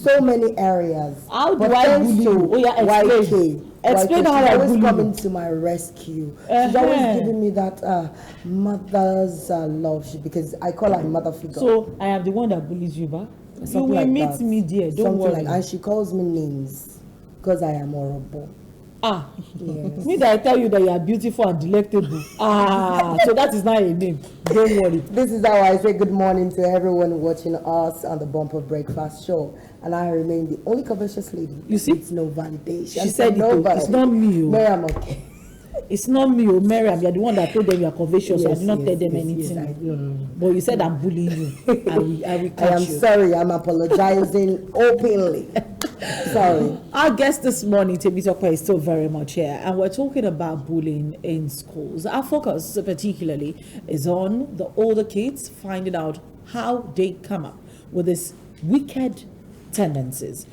so many areas. How but do I thanks bully to you? Oh yeah, explain. Explain how she's I always bully coming you. to my rescue. She's always giving me that mother's love, because I call her mother figure. So I am the one that bullies you, ba? You will like meet that. me there. Don't Something worry. like, and she calls me names because I am horrible. Yes. Me that I tell you that you are beautiful and delectable. So that is not a name. Don't worry. This is how I say good morning to everyone watching us on the Bumper Breakfast Show. And I remain the only covetous lady. You see? It's no validation. She said it's not me. Mary, I'm okay. It's not me, Miriam. You're the one that told them you are covetous. So I did not tell them anything. Yes, but you said I'm bullying you. I will catch I am you. sorry. I'm apologizing openly. Sorry. Our guest this morning, Temitope, is still very much here, and we're talking about bullying in schools. Our focus particularly is on the older kids, finding out how they come up with these wicked tendencies.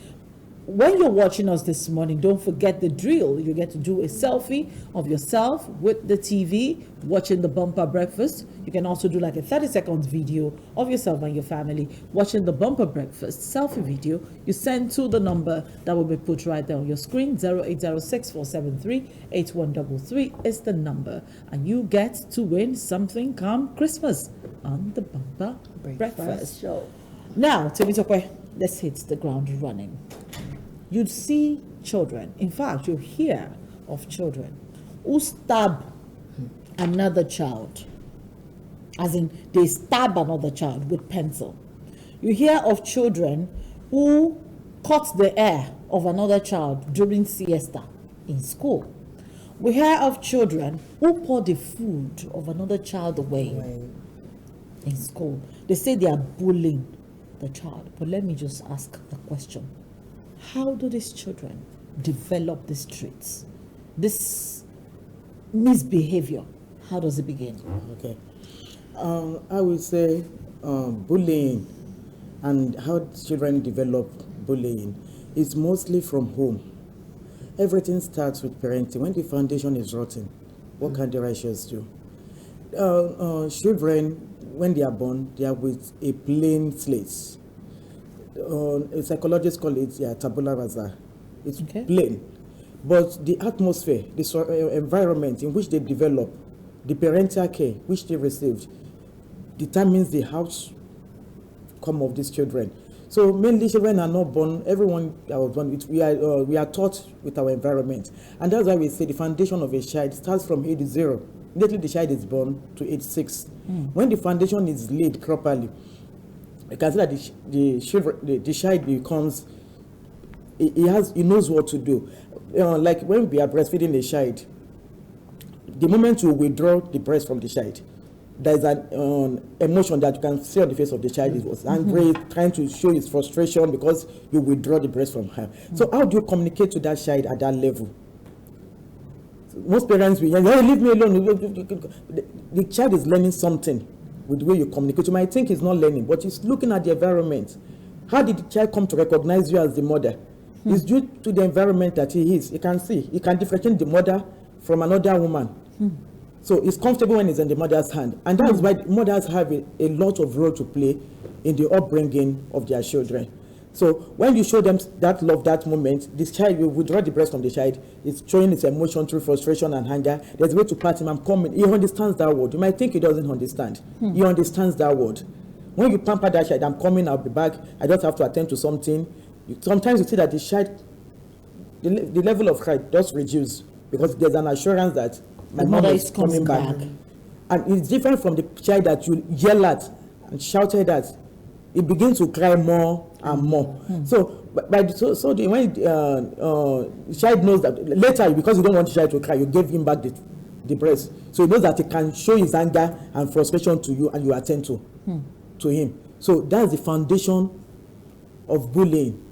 When you're watching us this morning, don't forget the drill. You get to do a selfie of yourself with the TV, watching the Bumper Breakfast. You can also do like a 30-second video of yourself and your family watching the Bumper Breakfast selfie video. You send to the number that will be put right there on your screen. 08064738133 is the number. And you get to win something come Christmas on the Bumper Breakfast Show. Now, Temitope, let's hit the ground running. You'd see children, in fact, you hear of children who stab another child, as in they stab another child with pencil. You hear of children who cut the hair of another child during siesta in school. We hear of children who pour the food of another child away in school. They say they are bullying the child. But let me just ask the question. How do these children develop these traits? This misbehavior, how does it begin? Okay. I would say bullying and how children develop bullying is mostly from home. Everything starts with parenting. When the foundation is rotten, what can the righteous do? Children, when they are born, they are with a plain slate. Psychologists call it tabula rasa. It's plain. But the atmosphere, the environment in which they develop, the parental care which they received, determines the outcome of these children. So mainly children are not born, everyone that was born with, we are taught with our environment. And that's why we say the foundation of a child starts from age 0. Immediately the child is born to age 6. When the foundation is laid properly, you can see that the child becomes, he knows what to do. Like when we are breastfeeding a child, the moment you withdraw the breast from the child, there's an emotion that you can see on the face of the child. It was angry, trying to show his frustration because you withdraw the breast from her. So how do you communicate to that child at that level? Most parents will, hey, leave me alone. The child is learning something with the way you communicate. You might think he's not learning, but he's looking at the environment. How did the child come to recognize you as the mother? It's due to the environment that he is. He can see, he can differentiate the mother from another woman. So he's comfortable when he's in the mother's hand. And that's why mothers have a lot of role to play in the upbringing of their children. So when you show them that love, that moment, this child will withdraw the breast from the child. It's showing its emotion through frustration and anger. There's a way to pat him. I'm coming. He understands that word. You might think he doesn't understand. He understands that word. When you pamper that child, I'm coming, I'll be back. I just have to attend to something. Sometimes you see that the child, the level of cry does reduce because there's an assurance that my mother is coming back. And it's different from the child that you yell at and shouted at. It begins to cry more and more. So when the child knows that later, because you don't want the child to cry, you give him back the breast. So he knows that he can show his anger and frustration to you, and you attend to him. So that's the foundation of bullying.